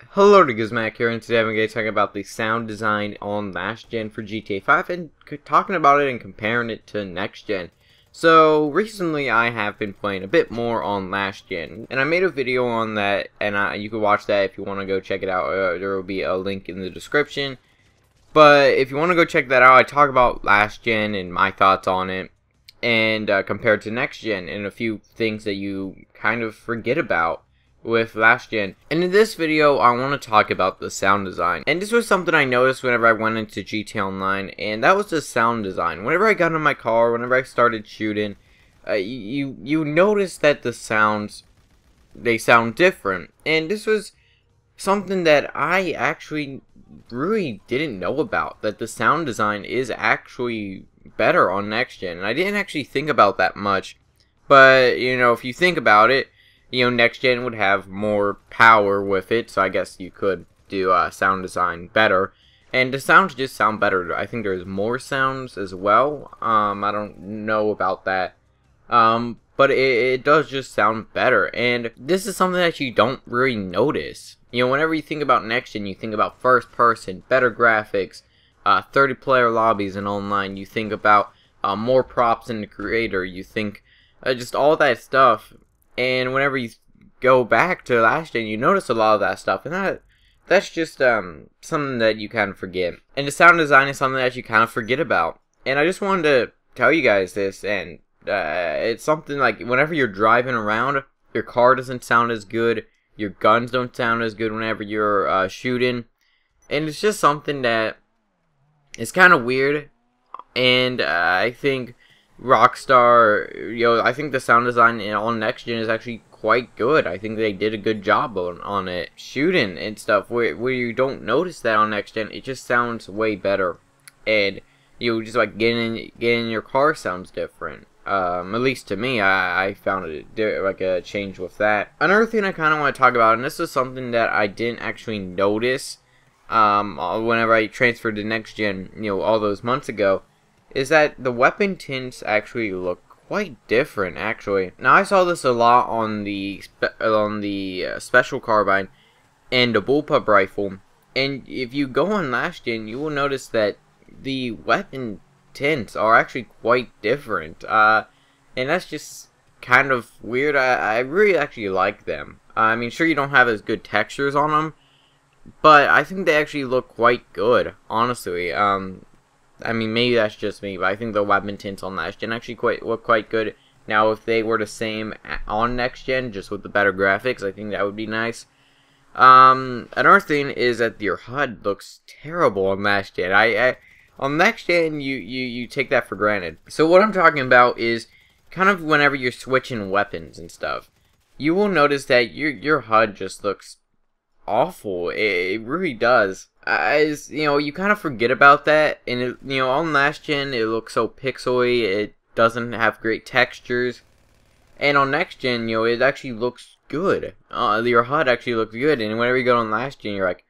Hello to Gizmac here, and today I'm going to talk about the sound design on last gen for GTA 5 and talking about it and comparing it to next gen. So recently I have been playing a bit more on last gen, and I made a video on that, and you can watch that if you want to go check it out. There will be a link in the description. But if you want to go check that out, I talk about last gen and my thoughts on it, and compared to next gen, and a few things that you kind of forget about with last gen. And in this video I want to talk about the sound design, and this was something I noticed whenever I went into GTA Online, and that was the sound design. Whenever I got in my car, whenever I started shooting, you notice that the sounds, they sound different, and this was something that I actually really didn't know about, that the sound design is actually better on next gen, and I didn't actually think about that much. But you know, if you think about it, you know, next gen would have more power with it, so I guess you could do sound design better. And the sounds just sound better. I think there's more sounds as well. I don't know about that. But it does just sound better. And this is something that you don't really notice. You know, whenever you think about next gen, you think about first person, better graphics, 30-player lobbies and online. You think about more props in the creator. You think just all that stuff. And whenever you go back to last gen, you notice a lot of that stuff, and that's just something that you kind of forget. And the sound design is something that you kind of forget about. And I just wanted to tell you guys this, and it's something like whenever you're driving around, your car doesn't sound as good, your guns don't sound as good whenever you're shooting, and it's just something that is kind of weird. And I think Rockstar, you know, I think the sound design on next gen is actually quite good. I think they did a good job on it. Shooting and stuff where you don't notice that on next gen, it just sounds way better. And you know, just like getting in your car sounds different. At least to me, I found it like a change with that. Another thing I kind of want to talk about, and this is something that I didn't actually notice whenever I transferred to next gen, you know, all those months ago, is that the weapon tints actually look quite different, actually. Now, I saw this a lot on the special carbine and the bullpup rifle, and if you go on last gen, you will notice that the weapon tints are actually quite different, and that's just kind of weird. I really actually like them. I mean, sure, you don't have as good textures on them, but I think they actually look quite good, honestly. I mean, maybe that's just me, but I think the weapon tints on last gen actually look quite good. Now, if they were the same on next gen, just with the better graphics, I think that would be nice. Another thing is that your HUD looks terrible on last gen. On next gen, you take that for granted. So what I'm talking about is kind of whenever you're switching weapons and stuff, you will notice that your HUD just looks awful. It really does. As you know, you kind of forget about that, and you know, on last gen it looks so pixely, it doesn't have great textures, and on next gen, you know, it actually looks good. Your HUD actually looks good, and whenever you go on last gen, you're like,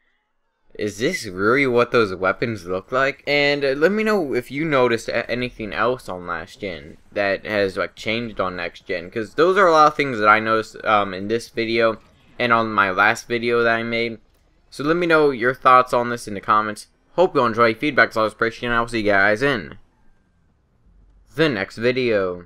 is this really what those weapons look like? And let me know if you noticed anything else on last gen that has like changed on next gen, because those are a lot of things that I noticed in this video and on my last video that I made. So let me know your thoughts on this in the comments. Hope you enjoy. Feedback's always appreciated, and I will see you guys in the next video.